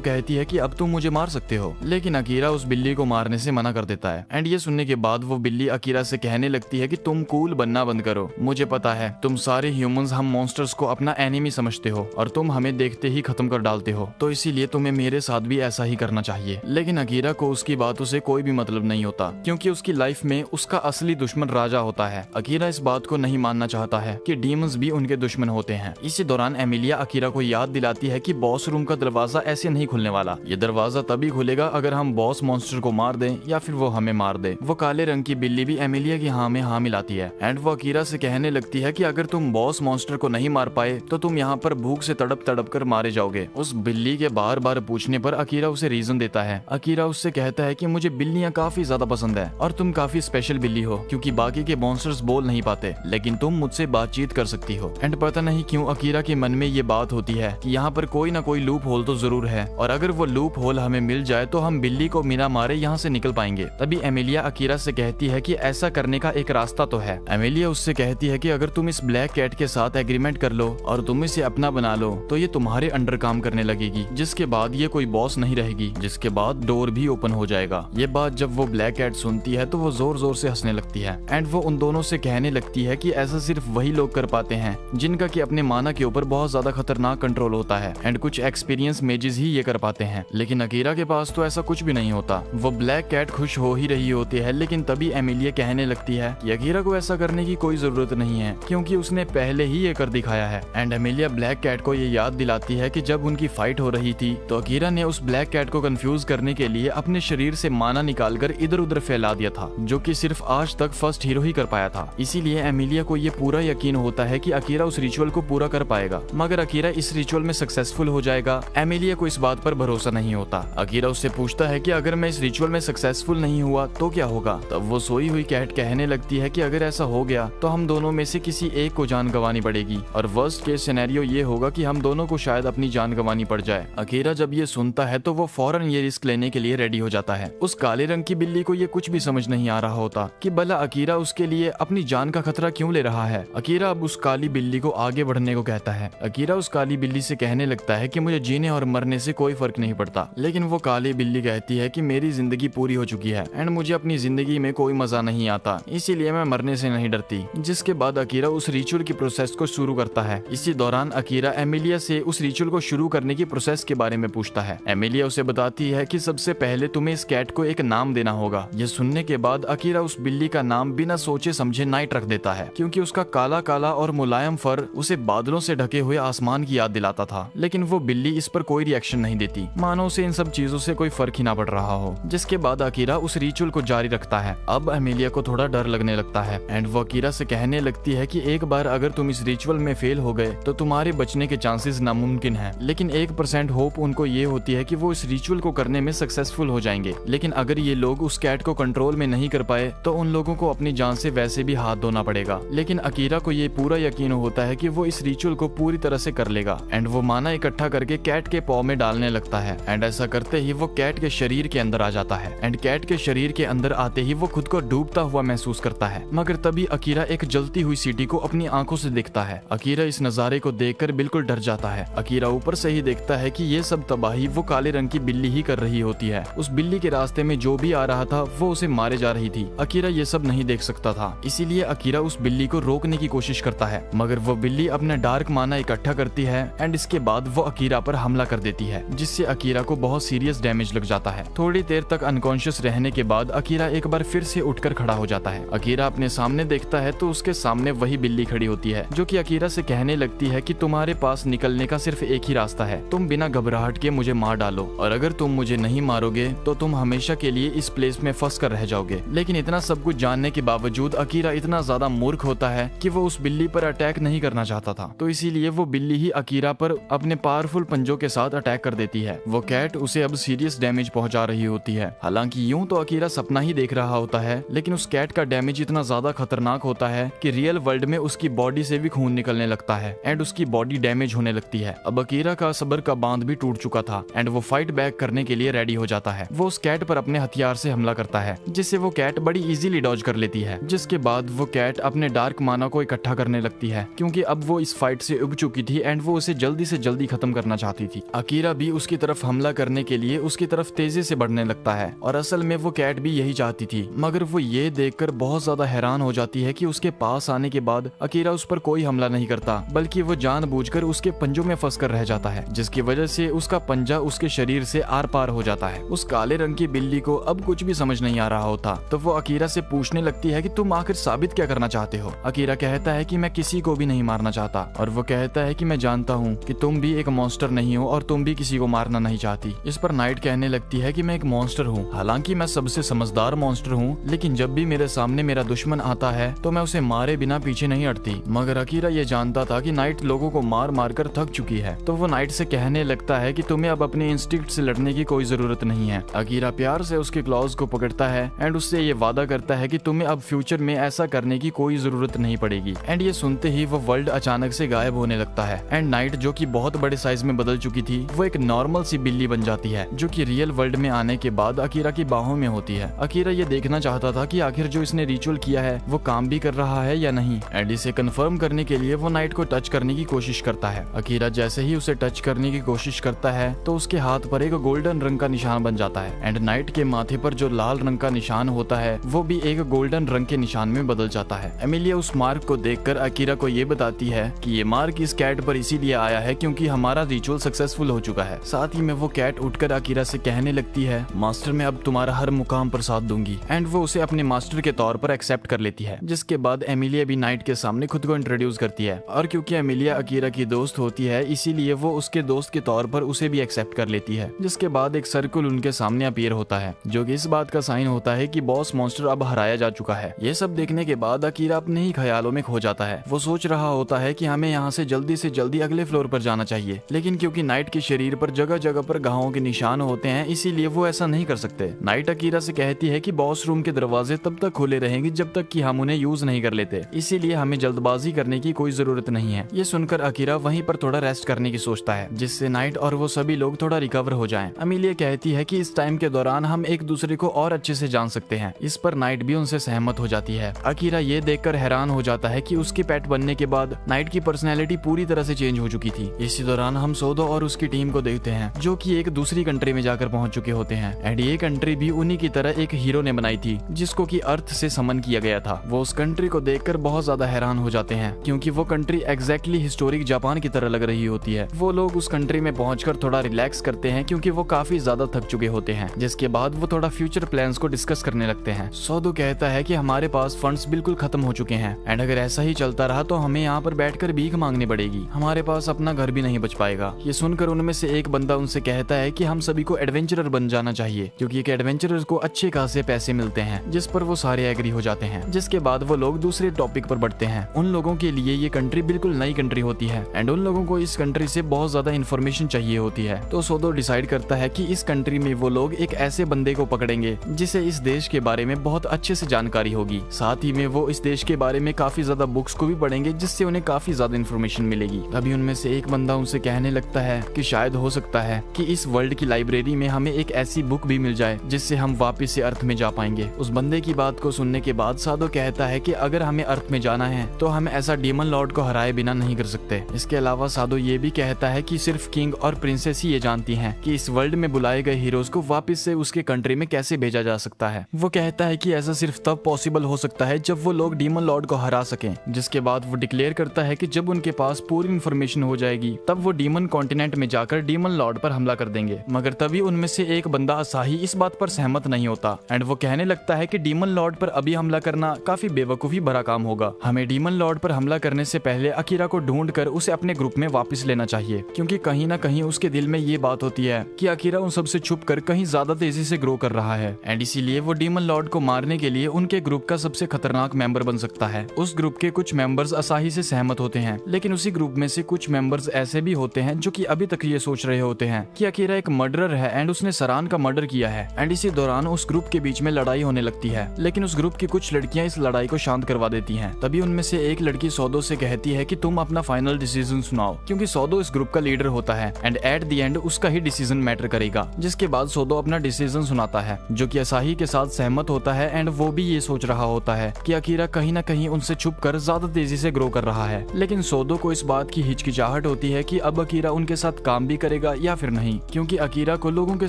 कहती है कि अब तुम मुझे मार सकते हो, लेकिन अकीरा उस बिल्ली को मारने से मना कर देता है। एंड ये सुनने के बाद वो बिल्ली अकीरा से कहने लगती है कि तुम कूल बनना बंद करो, मुझे पता है तुम सारे ह्यूमंस हम मॉन्स्टर्स को अपना एनिमी समझते हो और तुम हमें देखते ही खत्म कर डालते हो, तो इसीलिए तुम्हें मेरे साथ भी ऐसा ही करना चाहिए। लेकिन अकीरा को उसकी बातों से कोई भी मतलब नहीं होता, क्योंकि उसकी लाइफ में उसका असली दुश्मन राजा होता है। अकीरा इस बात को नहीं मानना चाहता है कि डीमंस भी उनके दुश्मन होते हैं। इसी दौरान एमिलिया अकीरा को याद दिलाती है कि बॉस रूम का दरवाजा ऐसे नहीं खुलने वाला, ये दरवाजा तभी खुलेगा अगर हम बॉस मॉन्स्टर को मार दें या फिर वो हमें मार दे। वो काले रंग की बिल्ली भी एमिलिया की हाँ में हाँ मिलाती है एंड वो अकीरा से कहने लगती है कि अगर तुम बॉस मॉन्स्टर को नहीं मार पाए तो तुम यहाँ पर भूख से तड़प तड़प कर मारे जाओगे। उस बिल्ली के बार बार पूछने पर अकीरा उसे रीजन देता है। अकीरा उससे कहता है कि मुझे बिल्लियाँ काफी ज्यादा पसंद है और तुम काफी स्पेशल बिल्ली हो, क्योंकि बाकी के मॉन्स्टर्स बोल नहीं पाते लेकिन तुम मुझसे बातचीत कर सकती हो। एंड पता नहीं क्यों अकीरा के मन में ये बात होती है कि यहाँ पर कोई ना कोई लूप होल तो जरूर है और अगर वो लूप होल हमें मिल जाए तो हम बिल्ली को बिना मारे यहाँ से निकल पाएंगे। तभी एमिलिया अकीरा से कहती है कि ऐसा करने का एक रास्ता तो है। एमिलिया उससे कहती है कि अगर तुम इस ब्लैक कैट के साथ एग्रीमेंट कर लो और तुम इसे अपना बना लो तो ये तुम्हारे अंडर काम करने लगेगी, जिसके बाद ये कोई बॉस नहीं रहेगी, जिसके बाद डोर भी ओपन हो जाएगा। ये बात जब वो ब्लैक कैट सुनती है तो वो जोर जोर से हंसने लगती है एंड वो उन दोनों से कहने लगती है कि ऐसा सिर्फ वही लोग कर पाते हैं जिनका कि अपने माना के ऊपर बहुत ज्यादा खतरनाक कंट्रोल होता है एंड कुछ एक्सपीरियंस मेजेस ही ये कर पाते हैं। लेकिन अकीरा के पास तो ऐसा कुछ भी नहीं होता। वो ब्लैक कैट खुश हो ही रही होती है, लेकिन तभी एमिलिया कहने लगती है कि अकीरा को ऐसा करने की कोई जरूरत नहीं है क्योंकि उसने पहले ही ये कर दिखाया है। एंड एमिलिया ब्लैक कैट को ये याद दिलाती है कि जब उनकी फाइट हो रही थी तो अकीरा ने उस ब्लैक कैट को कंफ्यूज करने के लिए अपने शरीर से माना निकालकर इधर उधर फैला दिया था, जो कि सिर्फ आज तक फर्स्ट हीरो ही कर पाया था। इसीलिए एमिलिया को ये पूरा यकीन होता है कि अकीरा उस रिचुअल को पूरा कर पाएगा, मगर अकीरा इस रिचुअल में सक्सेसफुल हो जाएगा। एमिलिया को इस बात पर भरोसा नहीं होता। अकीरा उससे पूछता है कि अगर मैं इस रिचुअल में सक्सेसफुल नहीं हुआ तो क्या होगा। तब वो सोई हुई कैट कहने लगती है कि अगर ऐसा हो गया तो हम दोनों में से किसी एक को जान गंवानी पड़ेगी और वर्स्ट केस सिनेरियो ये होगा कि हम दोनों को शायद अपनी जान गंवानी पड़ जाए। अकीरा जब ये सुनता है तो वो फौरन ये रिस्क लेने के लिए रेडी हो जाता है। उस काले रंग की बिल्ली को ये कुछ भी समझ नहीं आ रहा होता कि भला अकीरा उसके लिए अपनी जान का खतरा क्यों ले रहा है। अकीरा अब उस काली बिल्ली को आगे बढ़ने को कहता है। अकीरा उस काली बिल्ली से कहने लगता है कि मुझे जीने और मरने से कोई फर्क नहीं पड़ता, लेकिन वो काली बिल्ली कहती है कि मेरी जिंदगी पूरी हो चुकी है एंड मुझे अपनी जिंदगी में कोई मजा नहीं आता, इसीलिए मैं मरने से नहीं डरती। जिसके बाद अकीरा उस रिचुअल की प्रोसेस को शुरू करता है। इसी दौरान अकीरा एमिलिया से उस रिचुअल को शुरू करने की प्रोसेस के बारे में पूछता है। एमिलिया उसे बताती है कि सबसे पहले तुम्हें इस कैट को एक नाम देना होगा। ये सुनने के बाद अकीरा उस बिल्ली का नाम बिना सोचे समझे नाइट रख देता है, क्योंकि उसका काला काला और मुलायम फर उसे बादलों से ढके हुए आसमान की याद दिलाता था। लेकिन वो बिल्ली इस पर कोई रिएक्शन नहीं देती, मानो उसे इन सब चीजों से कोई फर्क ही ना पड़ रहा हो। जिसके बाद अकीरा उस रिचुअल को जारी रखता है। अब एमिलिया को थोड़ा डर लगने लगता है एंड वो अकीरा से कहने लगती है कि एक बार अगर तुम इस रिचुअल में फेल हो गए तो तुम्हारे बचने के चांसेस नामुमकिन हैं, लेकिन 1% होप उनको ये होती है कि वो इस रिचुअल को करने में सक्सेसफुल हो जाएंगे। लेकिन अगर ये लोग उस कैट को कंट्रोल में नहीं कर पाए तो उन लोगों को अपनी जान से वैसे भी हाथ धोना पड़ेगा। लेकिन अकीरा को ये पूरा यकीन होता है कि वो इस रिचुअल को पूरी तरह से कर लेगा एंड वो माना इकट्ठा करके कैट के पाव में डालने लगता है एंड ऐसा करते ही वो कैट के शरीर के अंदर आ जाता है एंड कैट के शरीर के अंदर आते ही वो खुद को डूबता हुआ महसूस करता है। मगर तभी अकीरा एक जलती हुई सिटी को अपनी आंखों से देखता है। अकीरा इस नजारे को देखकर बिल्कुल डर जाता है। अकीरा ऊपर से ही देखता है कि ये सब तबाही वो काले रंग की बिल्ली ही कर रही होती है। उस बिल्ली के रास्ते में जो भी आ रहा था वो उसे मारे जा रही थी। अकीरा ये सब नहीं देख सकता था, इसीलिए अकीरा उस बिल्ली को रोकने की कोशिश करता है, मगर वो बिल्ली अपना डार्क माना इकट्ठा करती है एंड इसके बाद वो अकीरा पर हमला कर देती है, जिससे अकीरा को बहुत सीरियस डैमेज लग जाता है। थोड़ी देर तक अनकॉन्शियस रहने के बाद अकीरा एक बार फिर से उठकर खड़ा हो जाता है। अकीरा अपने सामने देखता है तो उसके सामने वही बिल्ली खड़ी होती है, जो कि अकीरा से कहने लगती है कि तुम्हारे पास निकलने का सिर्फ एक ही रास्ता है, तुम बिना घबराहट के मुझे मार डालो और अगर तुम मुझे नहीं मारोगे तो तुम हमेशा के लिए इस प्लेस में फंस कर रह जाओगे। लेकिन इतना सब कुछ जानने के बावजूद अकीरा इतना ज्यादा मूर्ख होता है कि वो उस बिल्ली पर अटैक नहीं करना चाहता था, तो इसीलिए वो बिल्ली ही अकीरा पर अपने पावरफुल पंजों के साथ अटैक कर देती है। वो कैट उसे अब सीरियस डैमेज पहुंचा रही होती है। हालांकि यूं तो अकीरा सपना ही देख रहा होता है, लेकिन उस कैट का डैमेज इतना ज्यादा खतरनाक होता है कि रियल वर्ल्ड में उसकी बॉडी से भी खून निकलने लगता है एंड उसकी बॉडी डैमेज होने लगती है। अब अकीरा का सब्र का बांध भी टूट चुका था एंड वो फाइट बैक करने के लिए रेडी हो जाता है। वो उस कैट पर अपने हथियार से हमला करता है, जिससे वो कैट बड़ी इजीली डॉज कर लेती है। जिसके बाद वो कैट अपने डार्क माना को इकट्ठा करने लगती है क्योंकि अब वो इस फाइट से उब चुकी थी एंड वो उसे जल्दी से जल्दी खत्म करना चाहती थी। अकीरा भी उसकी तरफ हमला करने के लिए उसकी तरफ तेजी से बढ़ने लगता है और असल में वो कैट भी यही चाहती थी, मगर वो ये देखकर बहुत ज्यादा हैरान हो जाती है कि उसके पास आने के बाद अकीरा उस पर कोई हमला नहीं करता, बल्कि वो जानबूझकर उसके पंजों में फंस कर रह जाता है, जिसकी वजह से उसका पंजा उसके शरीर से आर पार हो जाता है। उस काले रंग की बिल्ली को अब कुछ भी समझ नहीं आ रहा होता, तो वो अकीरा से पूछने लगती है कि तुम आखिर साबित क्या करना चाहते हो। अकीरा कहता है कि मैं किसी को भी नहीं मारना चाहता, और वो कहता है कि मैं जानता हूँ कि तुम भी एक मॉन्स्टर नहीं हो और तुम भी किसी को मारना नहीं चाहती। इस पर नाइट कहने लगती है कि मैं एक मॉन्स्टर हूँ, हालांकि मैं सबसे समझदार मॉन्स्टर हूँ, लेकिन जब भी मेरे सामने मेरा दुश्मन आता है तो मैं उसे मारे बिना पीछे नहीं हटती। मगर अकीरा ये जानता था कि नाइट लोगों को मार मार कर थक चुकी है, तो वो नाइट से कहने लगता है कि तुम्हें अब अपने इंस्टिंक्ट से लड़ने की कोई जरूरत नहीं है। अकीरा प्यार से उसके क्लॉज को पकड़ता है एंड उससे ये वादा करता है कि तुम्हें अब फ्यूचर में ऐसा करने की कोई जरूरत नहीं पड़ेगी। एंड ये सुनते ही वो वर्ल्ड अचानक से गायब होने लगता है एंड नाइट, जो कि बहुत बड़े साइज में बदल चुकी थी, वो एक नॉर्मल सी बिल्ली बन जाती है, जो कि रियल वर्ल्ड में आने के बाद अकीरा की बाहों में होती है। अकीरा ये देखना चाहता था कि आखिर जो इसने रिचुअल किया है वो काम भी कर रहा है या नहीं, एंड इसे कंफर्म करने के लिए वो नाइट को टच करने की कोशिश करता है। अकीरा जैसे ही उसे टच करने की कोशिश करता है तो उसके हाथ पर एक गोल्डन रंग का निशान बन जाता है एंड नाइट के माथे पर जो लाल रंग का निशान होता है वो भी एक गोल्डन रंग के निशान में बदल जाता है। एमिलिया उस मार्क को देखकर अकीरा को ये बताती है कि ये मार्क इस कैट पर इसीलिए आया है क्योंकि हमारा रिचुअल सक्सेसफुल हो चुका है। साथ ही में वो कैट उठकर अकीरा से कहने लगती है, मास्टर मैं अब तुम्हारा हर मुकाम पर साथ दूंगी, एंड वो उसे अपने मास्टर के तौर पर एक्सेप्ट कर लेती है। जिसके बाद एमिलिया भी नाइट के सामने खुद को इंट्रोड्यूस करती है, और क्योंकि एमिलिया अकीरा की दोस्त होती है इसीलिए वो उसके दोस्त के तौर पर उसे भी एक्सेप्ट कर लेती है। जिसके बाद एक सर्कल उनके सामने अपीयर होता है, जो कि इस बात का साइन होता है कि बॉस मॉन्स्टर अब हराया जा चुका है। ये सब देखने के बाद अकीरा अपने ही ख्यालों में खो जाता है। वो सोच रहा होता है कि हमें यहाँ से जल्दी अगले फ्लोर पर जाना चाहिए, लेकिन क्योंकि नाइट के शरीर पर जगह जगह पर घावों के निशान होते हैं इसीलिए वो ऐसा नहीं कर सकते। नाइट अकीरा से कहती है कि बॉस रूम के दरवाजे तब तक खुले रहेंगे जब तक कि हम उन्हें यूज नहीं कर लेते, इसीलिए हमें जल्दबाजी करने की कोई जरूरत नहीं है। ये सुनकर अकीरा वहीं पर थोड़ा रेस्ट करने की सोचता है, जिससे नाइट और वो सभी लोग थोड़ा रिकवर हो जाएं। एमिलिया कहती है कि इस टाइम के दौरान हम एक दूसरे को और अच्छे से जान सकते हैं। इस पर नाइट भी उनसे सहमत हो जाती है। अकीरा ये देखकर हैरान हो जाता है कि उसके पेट बनने के बाद नाइट की पर्सनैलिटी पूरी तरह से चेंज हो चुकी थी। इसी दौरान हम सोदो और उसकी टीम को देखते हैं, जो कि एक दूसरी कंट्री में जाकर पहुंच चुके होते हैं, एंड ये कंट्री भी उन्हीं की तरह एक हीरो ने बनाई थी जिसको कि अर्थ से समन किया गया था। वो उस कंट्री को देखकर बहुत ज्यादा हैरान हो जाते हैं क्योंकि वो कंट्री एग्जैक्टली हिस्टोरिक जापान की तरह लग रही होती है। वो लोग उस कंट्री में पहुंचकर थोड़ा रिलैक्स करते हैं क्योंकि वो काफी ज्यादा थक चुके होते हैं। जिसके बाद वो थोड़ा फ्यूचर प्लान्स को डिस्कस करने लगते हैं। सोदो कहता है कि हमारे पास फंड्स बिल्कुल खत्म हो चुके हैं एंड अगर ऐसा ही चलता रहा तो हमें यहाँ पर बैठकर भीख मांगनी पड़ेगी, हमारे पास अपना घर भी नहीं बच पाएगा। ये सुनकर उनमें से एक बंदा उनसे कहता है कि हम सभी को एडवेंचरर बन जाना चाहिए क्योंकि एक एडवेंचरर को अच्छे खासे पैसे मिलते हैं, जिस पर वो सारे एग्री हो जाते हैं। जिसके बाद वो लोग दूसरे टॉपिक पर बढ़ते हैं। उन लोगों के लिए ये कंट्री बिल्कुल नई कंट्री होती है एंड उन लोगों को इस कंट्री से बहुत ज्यादा इन्फॉर्मेशन चाहिए होती है। तो सोदो डिसाइड करता है कि इस कंट्री में वो लोग एक ऐसे बंदे को पकड़ेंगे जिसे इस देश के बारे में बहुत अच्छे से जानकारी होगी। साथ ही में वो इस देश के बारे में काफी ज्यादा बुक्स को भी पढ़ेंगे जिससे उन्हें काफी ज्यादा इन्फॉर्मेशन मिलेगी। तभी उनमें से एक बंदा उनसे कहने लगता है कि शायद हो सकता है कि इस वर्ल्ड की लाइब्रेरी में हमें एक ऐसी बुक भी मिल जाए जिससे हम वापस से अर्थ में जा पाएंगे। उस बंदे की बात को सुनने के बाद सादो कहता है कि अगर हमें अर्थ में जाना है तो हम ऐसा डीमन लॉर्ड को हराए बिना नहीं कर सकते। इसके अलावा सादो ये भी कहता है कि सिर्फ किंग और प्रिंसेस ही ये जानती हैं कि इस वर्ल्ड में बुलाए गए हीरोज को वापस से उसके कंट्री में कैसे भेजा जा सकता है। वो कहता है कि ऐसा सिर्फ तब पॉसिबल हो सकता है जब वो लोग डीमन लॉर्ड को हरा सकें। जिसके बाद वो डिक्लेयर करता है कि जब उनके पास पूरी इन्फॉर्मेशन हो जाएगी तब वो डीमन कॉन्टिनेंट में जाकर डीमन लॉर्ड पर हमला कर देंगे। मगर तभी उनमें से एक बंदा असाही इस बात पर सहमत नहीं होता एंड वो कहने लगता है कि डीमन लॉर्ड पर अभी हमला करना काफी बेवकूफी भरा काम होगा। हमें डीमन लॉर्ड पर हमला करने से पहले अकीरा को ढूंढकर उसे अपने ग्रुप में वापस लेना चाहिए, क्योंकि कहीं ना कहीं उसके दिल में ये बात होती है कि अकीरा उन सबसे छुप कर कहीं ज्यादा तेजी से ग्रो कर रहा है एंड इसीलिए वो डीमन लॉर्ड को मारने के लिए उनके ग्रुप का सबसे खतरनाक मेंबर बन सकता है। उस ग्रुप के कुछ मेंबर्स असाही से सहमत होते हैं, लेकिन उसी ग्रुप में से कुछ मेंबर्स ऐसे भी होते हैं जो कि अभी तक ये सोच रहे होते हैं कि अकीरा एक मर्डरर है एंड उसने सरान का मर्डर किया है। एंड इसी दौरान उस ग्रुप के बीच में लड़ाई होने लगती है, लेकिन उस ग्रुप की कुछ लड़कियां इस लड़ाई को शांत करवा देती हैं। तभी उनमें से एक लड़की सोदो से कहती है कि तुम अपना फाइनल डिसीजन सुनाओ, क्योंकि सोदो इस ग्रुप का लीडर होता है एंड एट द एंड उसका ही डिसीजन मैटर करेगा। जिसके बाद सोदो अपना डिसीजन सुनाता है, जो कि असाही के साथ सहमत होता है एंड वो भी ये सोच रहा होता है कि अकीरा कहीं ना कहीं उनसे छुप कर ज्यादा ज्यादा तेजी से ग्रो कर रहा है। लेकिन सोदो को इस बात की हिचकिचाहट होती है कि अब अकीरा उनके साथ काम भी करेगा या फिर नहीं, क्योंकि अकीरा को लोगों के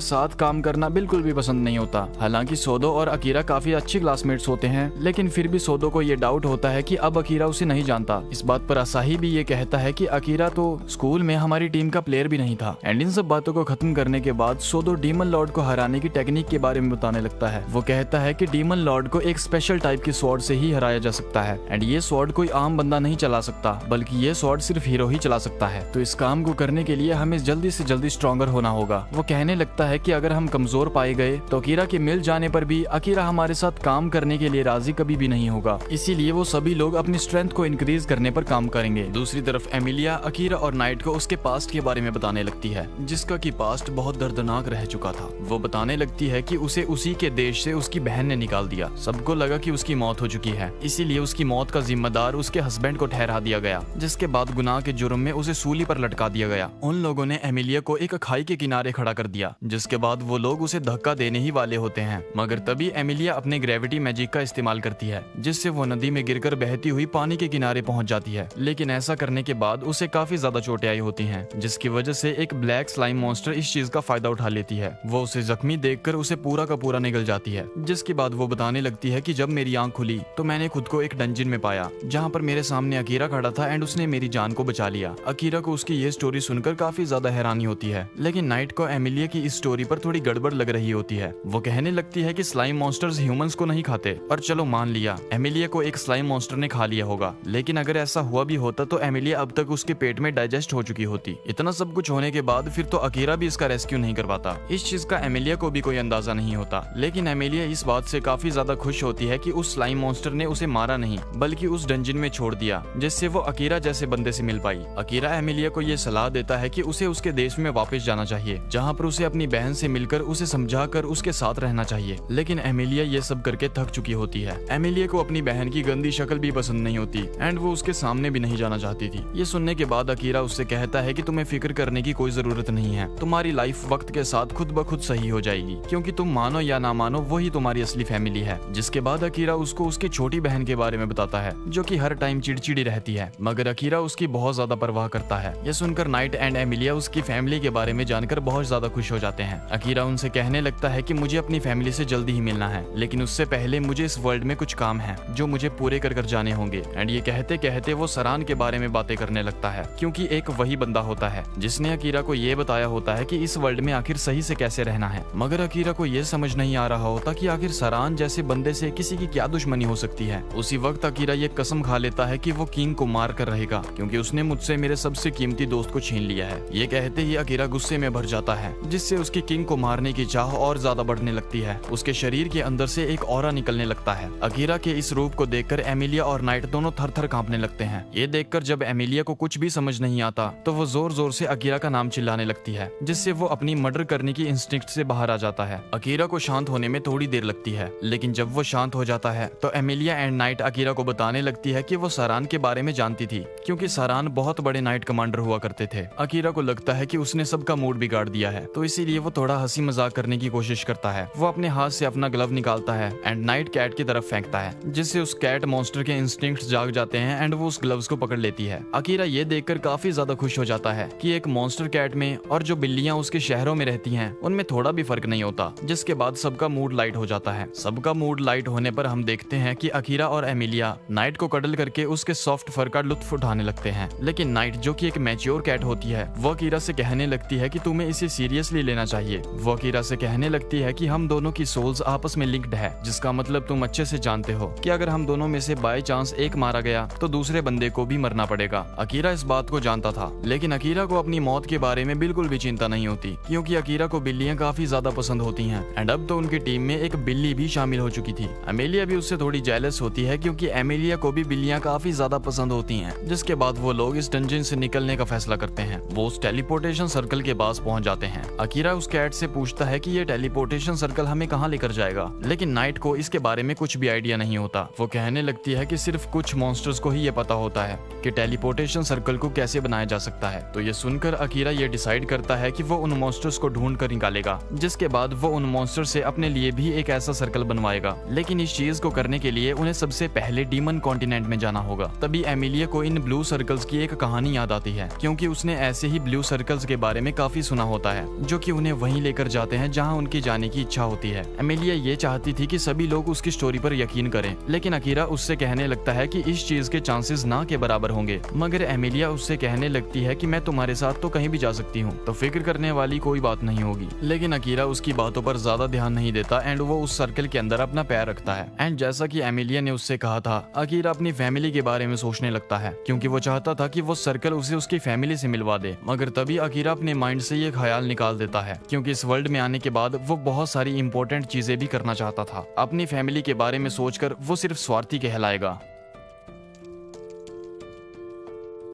साथ काम करना बिल्कुल भी पसंद नहीं होता। हालांकि सोदो और अकीरा काफी अच्छे क्लासमेट्स होते हैं, लेकिन फिर भी सोदो को ये डाउट होता है कि अब अकीरा उसे नहीं जानता। इस बात पर असाही भी ये कहता है कि अकीरा तो स्कूल में हमारी टीम का प्लेयर भी नहीं था। एंड इन सब बातों को खत्म करने के बाद सोदो डीमन लॉर्ड को हराने की टेक्निक के बारे में बताने लगता है। वो कहता है कि डीमन लॉर्ड को एक स्पेशल टाइप की स्वॉर्ड से ही हराया जा सकता है, एंड ये स्वॉर्ड कोई आम बंदा नहीं चला सकता, बल्कि ये स्वॉर्ड सिर्फ हीरो ही चला सकता है। तो इस काम को करने के लिए हमें जल्दी से जल्दी स्ट्रॉन्गर होना होगा। वो कहने लगता है कि अगर हम कमजोर पाए गए तो अकीरा के मिल जाने पर भी अकीरा हमारे साथ काम करने के लिए राजी कभी भी नहीं होगा, इसीलिए वो सभी लोग अपनी स्ट्रेंथ को इंक्रीज करने पर काम करेंगे। दूसरी तरफ एमिलिया अकीरा और नाइट को उसके पास्ट के बारे में बताने लगती है, जिसका कि पास्ट बहुत दर्दनाक रह चुका था। वो बताने लगती है कि उसे उसी के देश से उसकी बहन ने निकाल दिया। सबको लगा कि उसकी मौत हो चुकी है, इसीलिए उसकी मौत का जिम्मेदार उसके हस्बैंड को ठहरा दिया गया, जिसके बाद गुनाह के जुर्म में उसे सूली पर लटका दिया गया। उन लोगों ने एमिलिया को एक खाई के किनारे खड़ा कर दिया, जिसके बाद वो लोग उसे धक्का देने ही वाले होते हैं, मगर तभी एमिलिया अपने ग्रेविटी मैजिक का इस्तेमाल करती है, जिससे वो नदी में गिरकर बहती हुई पानी के किनारे पहुंच जाती है। लेकिन ऐसा करने के बाद उसे काफी ज्यादा चोटें आई होती हैं, जिसकी वजह से एक ब्लैक स्लाइम मॉन्स्टर इस चीज का फायदा उठा लेती है। वो उसे जख्मी देखकर उसे पूरा का पूरा निगल जाती है, जिसके बाद वो बताने लगती है कि जब मेरी आंख खुली तो मैंने खुद को एक डंजन में पाया, जहाँ पर मेरे सामने अकीरा खड़ा था एंड उसने मेरी जान को बचा लिया। अकीरा को उसकी ये स्टोरी सुनकर काफी ज्यादा हैरानी होती है, लेकिन नाइट को एमिलिया की इस स्टोरी पर थोड़ी गड़बड़ लग रही होती है। वो कहने लगती है कि स्लाइम मॉन्स्टर्स ह्यूमंस को नहीं खाते, और चलो मान लिया एमिलिया को एक स्लाइम मॉन्स्टर ने खा लिया होगा, लेकिन अगर ऐसा हुआ भी होता तो एमिलिया अब तक उसके पेट में डाइजेस्ट हो चुकी होती। इतना सब कुछ होने के बाद फिर तो अकीरा भी इसका रेस्क्यू नहीं कर पाता। इस चीज का एमिलिया को भी कोई अंदाजा नहीं होता, लेकिन एमिलिया इस बात से काफी ज्यादा खुश होती है कि उस स्लाइम मॉन्स्टर ने उसे मारा नहीं, बल्कि उस डंजन में छोड़ दिया, जिससे वो अकीरा जैसे बंदे से मिल पाई। अकीरा एमिलिया को ये सलाह देता है कि उसे उसके देश में वापस जाना चाहिए, जहाँ पर उसे अपनी बहन से मिलकर उसे समझाकर उसके साथ रहना चाहिए। लेकिन एमिलिया ये सब करके थक चुकी होती है। एमिलिया को अपनी बहन की गंदी शक्ल भी पसंद नहीं होती एंड वो उसके सामने भी नहीं जाना चाहती थी। ये सुनने के बाद अकीरा उससे कहता है कि तुम्हें फिक्र करने की कोई जरूरत नहीं है, तुम्हारी लाइफ वक्त के साथ खुद ब खुद सही हो जाएगी, क्योंकि तुम मानो या ना मानो वही तुम्हारी असली फैमिली है। जिसके बाद अकीरा उसको उसकी छोटी बहन के बारे में बताता है, जो कि हर टाइम चिड़चिड़ी रहती है, मगर अकीरा उसकी बहुत ज्यादा परवाह करता है। यह सुनकर नाइट एंड एमिलिया उसकी फैमिली के बारे में जानकर बहुत ज्यादा खुश हो जाते हैं। अकीरा उनसे कहने लगता है कि मुझे अपनी फैमिली से जल्दी ही मिलना है, लेकिन उससे पहले मुझे इस वर्ल्ड में कुछ काम है जो मुझे पूरे कर जाने होंगे। एंड ये कहते कहते वो सरान के बारे में बातें करने लगता है, क्योंकि एक वही बंदा होता है जिसने अकीरा को ये बताया होता है कि इस वर्ल्ड में आखिर सही से कैसे रहना है। मगर अकीरा को ये समझ नहीं आ रहा होता कि आखिर सरान जैसे बंदे से किसी की क्या दुश्मनी हो सकती है। उसी वक्त अकीरा ये कसम खा लेता है कि वो किंग को मार कर रहेगा, क्योंकि उसने मुझसे मेरे सबसे कीमती दोस्त को छीन लिया है। ये कहते ही अकीरा गुस्से में भर जाता है, जिससे उसकी किंग को मारने की चाह और ज्यादा बढ़ने लगती है। उसके शरीर के अंदर से एक ऑरा निकलने लगता है। अकीरा के इस रूप को देखकर एमिलिया और नाइट दोनों थर थर कांपने लगते हैं। ये देखकर जब एमिलिया को कुछ भी समझ नहीं आता तो वो जोर जोर से अकीरा का नाम चिल्लाने लगती है, जिससे वो अपनी मर्डर करने की इंस्टिंक्ट से बाहर आ जाता है। अकीरा को शांत होने में थोड़ी देर लगती है, लेकिन जब वो शांत हो जाता है तो एमिलिया एंड नाइट अकीरा को बताने लगती है कि वो सरान के बारे में जानती थी, क्योंकि सरान बहुत बड़े नाइट कमांडर हुआ करते थे। अकीरा को लगता है कि उसने सबका मूड बिगाड़ दिया है, तो इसीलिए वो थोड़ा हंसी मजाक करने की कोशिश करता है। वो अपने हाथ से अपना ग्लव निकालता है एंड नाइट कैट की तरफ फेंकता है, जिससे उस कैट मॉन्स्टर के इंस्टिंक्ट्स जाग जाते हैं एंड वो उस ग्लव्स को पकड़ लेती है। अकीरा ये देखकर काफी ज्यादा खुश हो जाता है कि एक मॉन्स्टर कैट में और जो बिल्लियां उसके शहरों में रहती हैं उनमें थोड़ा भी फर्क नहीं होता। जिसके बाद सबका मूड लाइट हो जाता है। सबका मूड लाइट होने पर हम देखते हैं कि अकीरा और एमिलिया नाइट को कडल करके उसके सॉफ्ट फर का लुत्फ उठाने लगते हैं। लेकिन नाइट, जो कि एक मैच्योर कैट होती है, वो अकीरा से कहने लगती है कि तुम्हें इसे सीरियसली लेना चाहिए। वो अकीरा से कहने लगती है कि हम दोनों की सोल्स आपस में लिंक्ड है, जिसका मतलब तुम अच्छे से जानते हो कि अगर हम दोनों में से बाय चांस एक मारा गया तो दूसरे बंदे को भी मरना पड़ेगा। अकीरा इस बात को जानता था, लेकिन अकीरा को अपनी मौत के बारे में बिल्कुल भी चिंता नहीं होती, क्योंकि अकीरा को बिल्लियां काफी ज्यादा पसंद होती हैं एंड अब तो उनकी टीम में एक बिल्ली भी शामिल हो चुकी थी। एमिलिया भी उससे थोड़ी जेलस होती है, क्योंकि एमिलिया को भी बिल्लियां काफी ज्यादा पसंद होती हैं। जिसके बाद वो लोग इस डंजन से निकलने का फैसला करते हैं। वो उस टेलीपोर्टेशन सर्कल के पास पहुंच जाते हैं। अकीरा उस कैट से पूछता है कि ये टेलीपोर्टेशन सर्कल हमें कहाँ लेकर जाएगा, लेकिन नाइट को इसके बारे में कुछ भी आइडिया नहीं होता। वो कहने लगती है कि सिर्फ कुछ मॉन्स्टर्स को ही ये पता होता है कि टेलीपोर्टेशन सर्कल को कैसे बनाया जा सकता है। तो ये सुनकर अकीरा ये डिसाइड करता है कि वो उन मॉन्स्टर्स को ढूंढ कर निकालेगा, जिसके बाद वो उन मॉन्स्टर से अपने लिए भी एक ऐसा सर्कल बनवाएगा। लेकिन इस चीज को करने के लिए उन्हें सबसे पहले डीमन कॉन्टिनेंट आइलैंड में जाना होगा। तभी एमिलिया को इन ब्लू सर्कल्स की एक कहानी याद आती है, क्योंकि उसने ऐसे ही ब्लू सर्कल्स के बारे में काफी सुना होता है, जो कि उन्हें वहीं लेकर जाते हैं जहां उनकी जाने की इच्छा होती है। एमिलिया ये चाहती थी कि सभी लोग उसकी स्टोरी पर यकीन करें, लेकिन अकीरा उससे कहने लगता है कि इस चीज के चांसेस ना के बराबर होंगे। मगर एमिलिया उससे कहने लगती है कि मैं तुम्हारे साथ तो कहीं भी जा सकती हूँ, तो फिक्र करने वाली कोई बात नहीं होगी। लेकिन अकीरा उसकी बातों पर ज्यादा ध्यान नहीं देता एंड वो उस सर्कल के अंदर अपना पैर रखता है। एंड जैसा कि एमिलिया ने उससे कहा था, अकीरा अपनी फैमिली के बारे में सोचने लगता है, क्योंकि वो चाहता था कि वो सर्कल उसे उसकी फैमिली से मिलवा दे। मगर तभी अकीरा अपने माइंड से ये ख्याल निकाल देता है, क्योंकि इस वर्ल्ड में आने के बाद वो बहुत सारी इंपॉर्टेंट चीजें भी करना चाहता था। अपनी फैमिली के बारे में सोचकर वो सिर्फ स्वार्थी कहलाएगा।